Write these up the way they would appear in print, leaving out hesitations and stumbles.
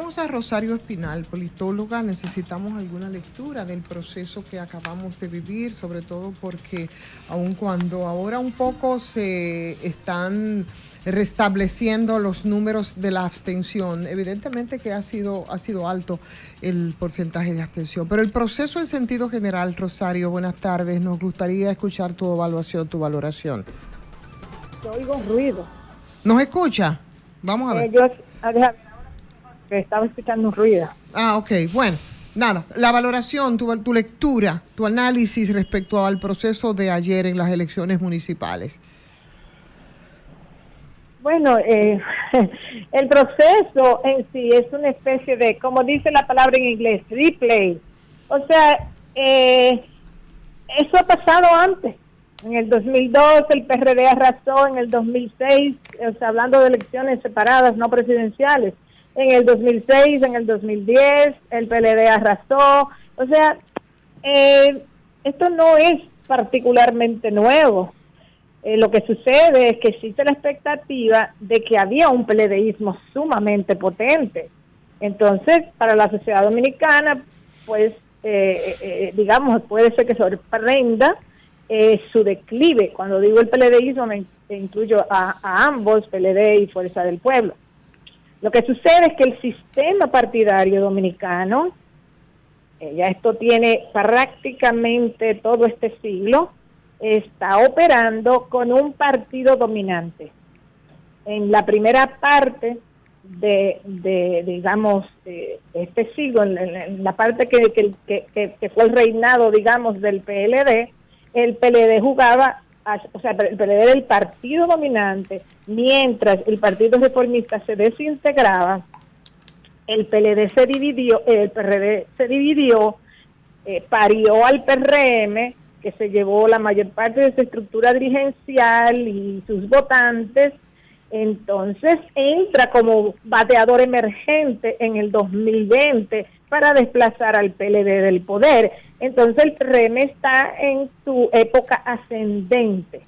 tenemos a Rosario Espinal, politóloga. Necesitamos alguna lectura del proceso que acabamos de vivir, sobre todo porque aun cuando ahora un poco se están restableciendo los números de la abstención, evidentemente que ha sido alto el porcentaje de abstención, pero el proceso en sentido general. Rosario, buenas tardes, nos gustaría escuchar tu evaluación, tu valoración. Yo oigo ruido. ¿Nos escucha? Vamos a ver. Estaba escuchando un ruido. Ok, bueno, nada, la valoración, tu lectura, tu análisis respecto al proceso de ayer en las elecciones municipales. Bueno, el proceso en sí es una especie de, como dice la palabra en inglés, replay. O sea, eso ha pasado antes. En el 2002 el PRD arrasó, en el 2006, o sea, hablando de elecciones separadas, no presidenciales. En el 2006, en el 2010, el PLD arrasó. O sea, esto no es particularmente nuevo. Lo que sucede es que existe la expectativa de que había un PLDismo sumamente potente. Entonces, para la sociedad dominicana, pues, digamos, puede ser que sorprenda su declive. Cuando digo el PLDismo, me incluyo a ambos, PLD y Fuerza del Pueblo. Lo que sucede es que el sistema partidario dominicano, ya esto tiene prácticamente todo este siglo, está operando con un partido dominante. En la primera parte de este siglo, en la parte que fue el reinado, digamos, del PLD, el PLD jugaba, o sea, el PLD era el partido dominante, mientras el Partido Reformista se desintegraba, el PLD se dividió, el PRD se dividió, parió al PRM, que se llevó la mayor parte de su estructura dirigencial y sus votantes. Entonces entra como bateador emergente en el 2020 para desplazar al PLD del poder. Entonces el PRM está en su época ascendente.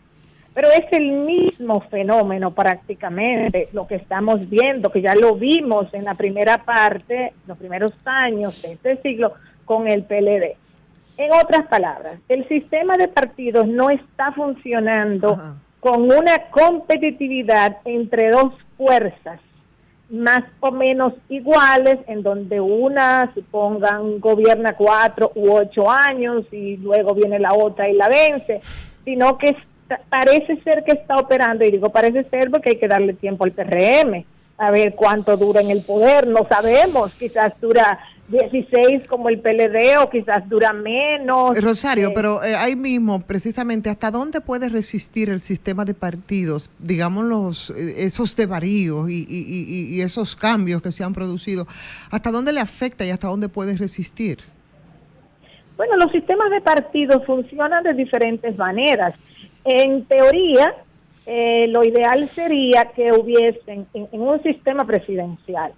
Pero es el mismo fenómeno prácticamente lo que estamos viendo, que ya lo vimos en la primera parte, los primeros años de este siglo, con el PLD. En otras palabras, el sistema de partidos no está funcionando con una competitividad entre dos fuerzas más o menos iguales, en donde una, supongan, gobierna 4 u 8 años y luego viene la otra y la vence, sino que parece ser que está operando, y digo parece ser porque hay que darle tiempo al PRM, a ver cuánto dura en el poder, no sabemos, quizás dura 16 como el PLD o quizás dura menos. Rosario, pero ahí mismo, precisamente, ¿hasta dónde puede resistir el sistema de partidos, digamos, esos desvaríos y esos cambios que se han producido? ¿Hasta dónde le afecta y hasta dónde puede resistir? Bueno, los sistemas de partidos funcionan de diferentes maneras. En teoría, lo ideal sería que hubiesen en un sistema presidencial.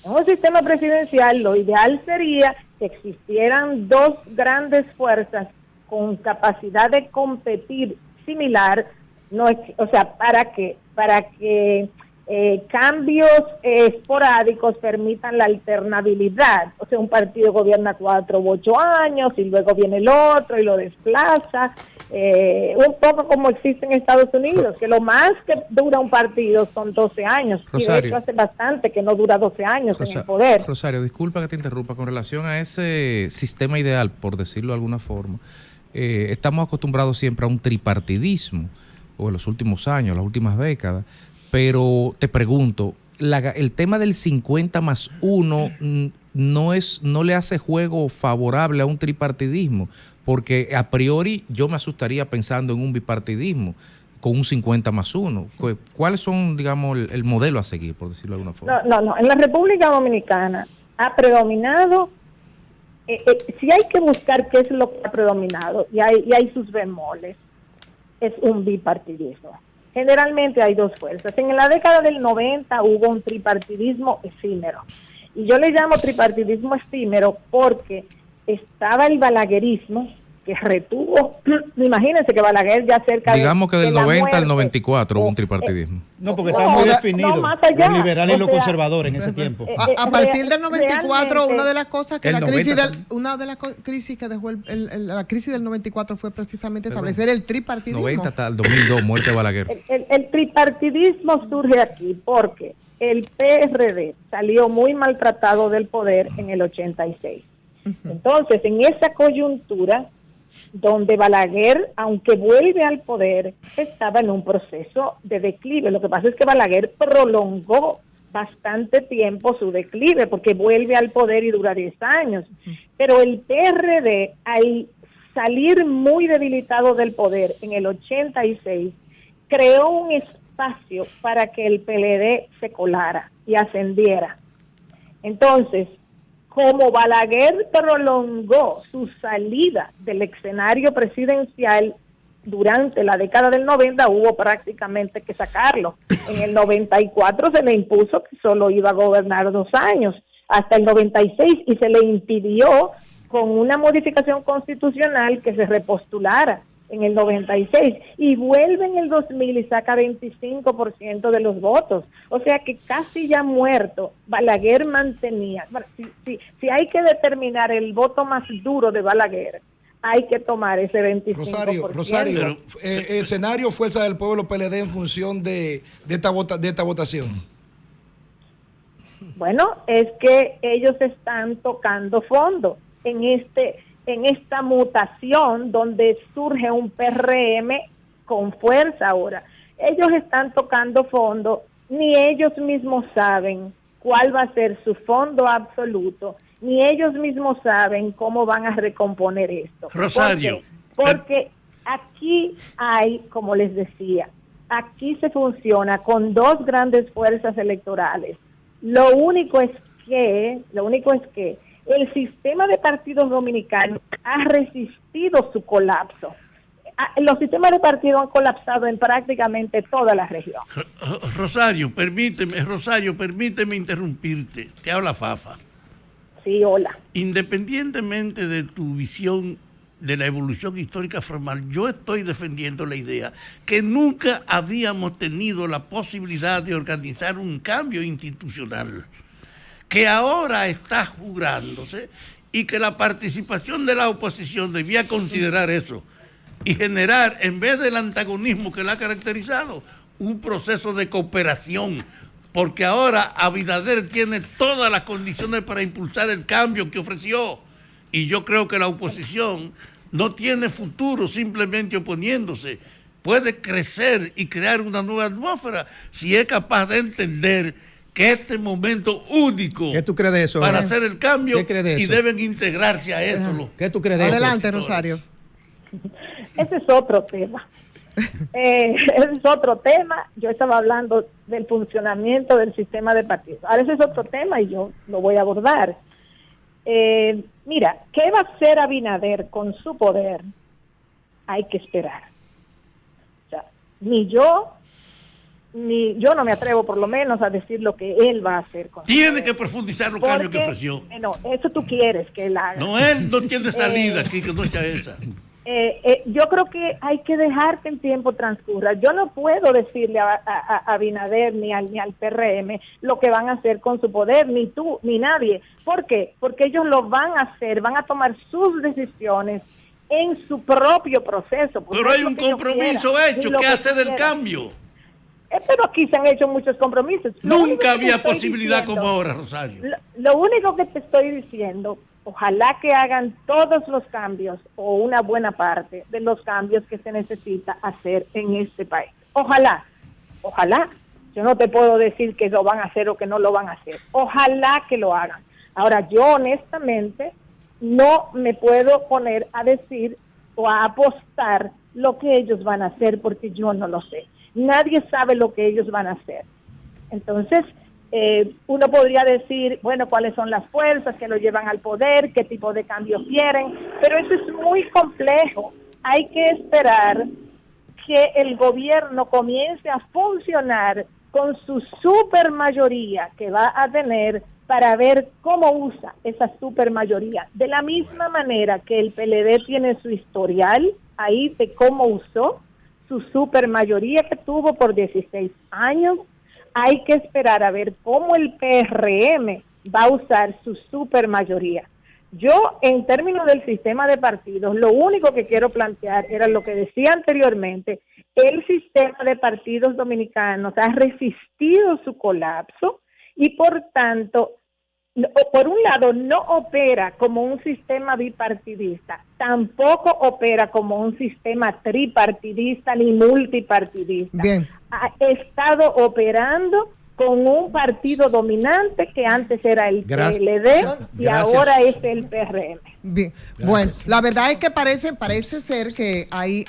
En un sistema presidencial, lo ideal sería que existieran dos grandes fuerzas con capacidad de competir similar, no, o sea, para que cambios esporádicos permitan la alternabilidad. O sea, un partido gobierna 4 u 8 años y luego viene el otro y lo desplaza. Un poco como existe en Estados Unidos, que lo más que dura un partido son 12 años. Rosario, y de hecho hace bastante que no dura 12 años en el poder. Rosario, disculpa que te interrumpa. Con relación a ese sistema ideal, por decirlo de alguna forma, estamos acostumbrados siempre a un tripartidismo, o en los últimos años, las últimas décadas, pero te pregunto, el tema del 50+1 no le hace juego favorable a un tripartidismo, porque a priori yo me asustaría pensando en un bipartidismo con un 50+1. ¿Cuáles son, digamos, el modelo a seguir, por decirlo de alguna forma? No. En la República Dominicana ha predominado, si hay que buscar qué es lo que ha predominado, y hay sus bemoles, es un bipartidismo. Generalmente hay dos fuerzas. En la década del 90 hubo un tripartidismo efímero. Y yo le llamo tripartidismo efímero porque estaba el balaguerismo, que retuvo, imagínense que Balaguer ya cerca digamos que del 90 al muerte, 94 hubo un tripartidismo. No, porque está muy definido, no, más allá, los liberales y los o sea, conservadores en ese tiempo. A partir del 94, una de las cosas que El la crisis 90 una de las crisis que dejó la crisis del 94 fue precisamente establecer el tripartidismo. 90 hasta el 2002, muerte de Balaguer. El tripartidismo surge aquí porque el PRD salió muy maltratado del poder en el 86. Entonces, en esa coyuntura, donde Balaguer, aunque vuelve al poder, estaba en un proceso de declive. Lo que pasa es que Balaguer prolongó bastante tiempo su declive, porque vuelve al poder y dura 10 años. Pero el PRD, al salir muy debilitado del poder en el 86, creó un espacio para que el PLD se colara y ascendiera. Entonces, como Balaguer prolongó su salida del escenario presidencial durante la década del 90, hubo prácticamente que sacarlo. En el 94 se le impuso que solo iba a gobernar 2 años, hasta el 96, y se le impidió con una modificación constitucional que se repostulara en el 96, y vuelve en el 2000 y saca 25% de los votos. O sea que casi ya muerto, Balaguer mantenía. Si hay que determinar el voto más duro de Balaguer, hay que tomar ese 25%. Rosario, escenario Fuerza del Pueblo PLD en función de esta votación. Bueno, es que ellos están tocando fondo en esta mutación donde surge un PRM con fuerza ahora. Ellos están tocando fondo, ni ellos mismos saben cuál va a ser su fondo absoluto, ni ellos mismos saben cómo van a recomponer esto. Rosario. Porque aquí hay, como les decía, aquí se funciona con 2 grandes fuerzas electorales. Lo único es que el sistema de partidos dominicanos ha resistido su colapso. Los sistemas de partidos han colapsado en prácticamente toda la región. Rosario, permíteme interrumpirte. Te habla Fafa. Sí, hola. Independientemente de tu visión de la evolución histórica formal, yo estoy defendiendo la idea que nunca habíamos tenido la posibilidad de organizar un cambio institucional, que ahora está jurándose, y que la participación de la oposición debía considerar eso y generar, en vez del antagonismo que la ha caracterizado, un proceso de cooperación, porque ahora Abinader tiene todas las condiciones para impulsar el cambio que ofreció, y yo creo que la oposición no tiene futuro simplemente oponiéndose, puede crecer y crear una nueva atmósfera si es capaz de entender que este momento único. ¿Qué tú crees de eso? Para hacer el cambio, ¿Qué crees de eso? Y deben integrarse a eso. ¿Qué tú crees de eso? Adelante, Rosario. Ese es otro tema. Ese es otro tema. Yo estaba hablando del funcionamiento del sistema de partidos. Ahora ese es otro tema y yo lo voy a abordar. Mira, ¿qué va a hacer Abinader con su poder? Hay que esperar. O sea, ni yo no me atrevo por lo menos a decir lo que él va a hacer con Tiene que profundizar los cambios que ofreció. No, eso tú quieres que él haga. No, él no tiene salida aquí, que no sea esa. Yo creo que hay que dejar que el tiempo transcurra. Yo no puedo decirle a Abinader ni al PRM lo que van a hacer con su poder, ni tú, ni nadie. ¿Por qué? Porque ellos lo van a hacer, van a tomar sus decisiones en su propio proceso. Pero hay un compromiso hecho, que hacer el cambio. Pero aquí se han hecho muchos compromisos. Nunca había posibilidad como ahora, Rosario. Lo único que te estoy diciendo, ojalá que hagan todos los cambios o una buena parte de los cambios que se necesita hacer en este país. Ojalá. Yo no te puedo decir que lo van a hacer o que no lo van a hacer. Ojalá que lo hagan. Ahora, yo honestamente no me puedo poner a decir o a apostar lo que ellos van a hacer porque yo no lo sé. Nadie sabe lo que ellos van a hacer. Entonces, uno podría decir, bueno, cuáles son las fuerzas que lo llevan al poder, qué tipo de cambios quieren, pero eso es muy complejo. Hay que esperar que el gobierno comience a funcionar con su super mayoría que va a tener para ver cómo usa esa supermayoría. De la misma manera que el PLD tiene su historial ahí de cómo usó su supermayoría que tuvo por 16 años, hay que esperar a ver cómo el PRM va a usar su supermayoría. Yo, en términos del sistema de partidos, lo único que quiero plantear era lo que decía anteriormente: el sistema de partidos dominicanos ha resistido su colapso y, por tanto, por un lado, no opera como un sistema bipartidista, tampoco opera como un sistema tripartidista ni multipartidista. Bien. Ha estado operando con un partido dominante que antes era el PLD y ahora es el PRM. Bien, bueno, la verdad es que parece ser que hay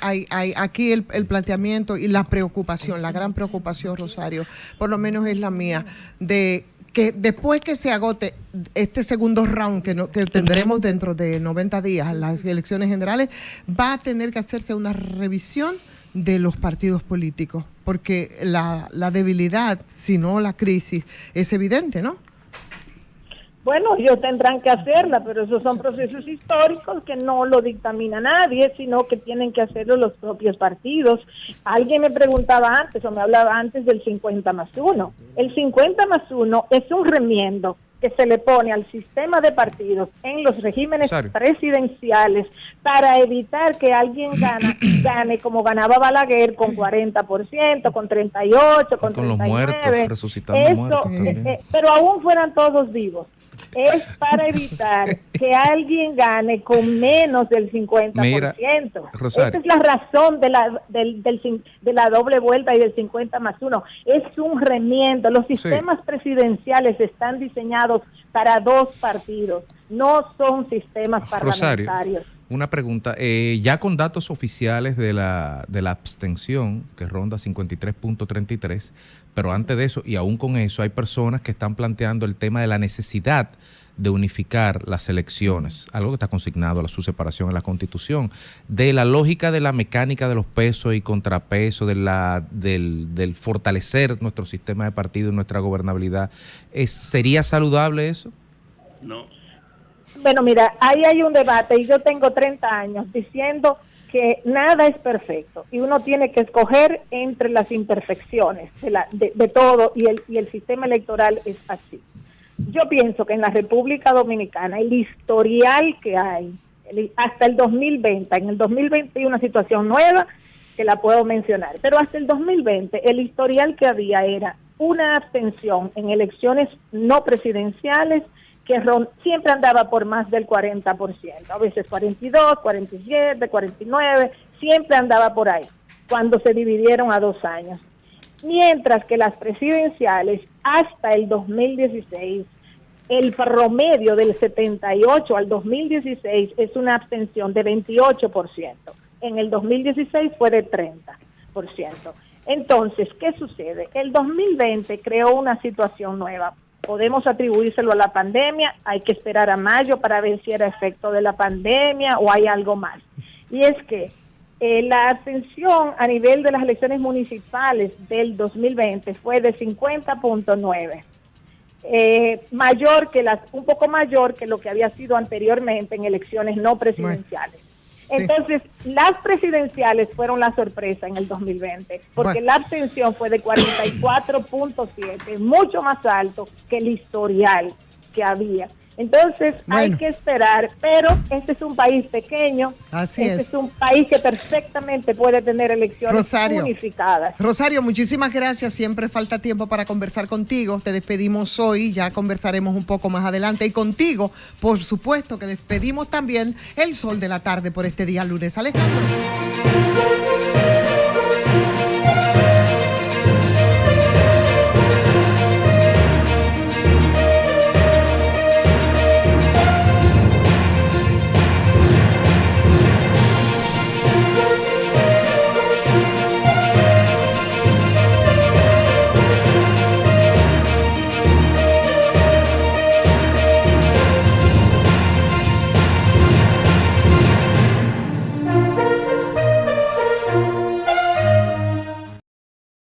aquí el planteamiento y la preocupación, la gran preocupación, Rosario, por lo menos es la mía, de que después que se agote este segundo round que tendremos dentro de 90 días, las elecciones generales, va a tener que hacerse una revisión de los partidos políticos, porque la debilidad, si no la crisis, es evidente, ¿no? Bueno, ellos tendrán que hacerla, pero esos son procesos históricos que no lo dictamina nadie, sino que tienen que hacerlo los propios partidos. Alguien me preguntaba antes, o me hablaba antes del 50+1. El 50+1 es un remiendo que se le pone al sistema de partidos en los regímenes presidenciales para evitar que alguien gane como ganaba Balaguer con 40%, con 38%, con 39%. Con los muertos, resucitando muertos también. Pero aún fueran todos vivos. Es para evitar que alguien gane con menos del 50%. Mira, Rosario. Esa es la razón de la doble vuelta y del 50+1. Es un remiendo. Los sistemas presidenciales están diseñados para dos partidos, no son sistemas parlamentarios. Rosario, una pregunta. Ya con datos oficiales de la abstención, que ronda 53.33%, pero antes de eso, y aún con eso, hay personas que están planteando el tema de la necesidad de unificar las elecciones, algo que está consignado a su separación en la Constitución, de la lógica de la mecánica de los pesos y contrapesos, del fortalecer nuestro sistema de partido y nuestra gobernabilidad. ¿Sería saludable eso? No. Bueno, mira, ahí hay un debate y yo tengo 30 años diciendo que nada es perfecto y uno tiene que escoger entre las imperfecciones de todo y el sistema electoral es así. Yo pienso que en la República Dominicana el historial que hay hasta el 2020, en el 2020 hay una situación nueva que la puedo mencionar, pero hasta el 2020 el historial que había era una abstención en elecciones no presidenciales que siempre andaba por más del 40%, a veces 42, 47, 49, siempre andaba por ahí, cuando se dividieron a 2 años. Mientras que las presidenciales, hasta el 2016, el promedio del 78 al 2016 es una abstención de 28%. En el 2016 fue de 30%. Entonces, ¿qué sucede? El 2020 creó una situación nueva. Podemos atribuírselo a la pandemia, hay que esperar a mayo para ver si era efecto de la pandemia o hay algo más. Y es que la abstención a nivel de las elecciones municipales del 2020 fue de 50.9, un poco mayor que lo que había sido anteriormente en elecciones no presidenciales. Entonces, las presidenciales fueron la sorpresa en el 2020, porque la abstención fue de 44.7, mucho más alto que el historial que había. Entonces, hay que esperar, pero este es un país pequeño, es un país que perfectamente puede tener elecciones unificadas. Rosario, muchísimas gracias, siempre falta tiempo para conversar contigo, te despedimos hoy, ya conversaremos un poco más adelante, y contigo, por supuesto, que despedimos también el sol de la tarde por este día lunes. Alejandro.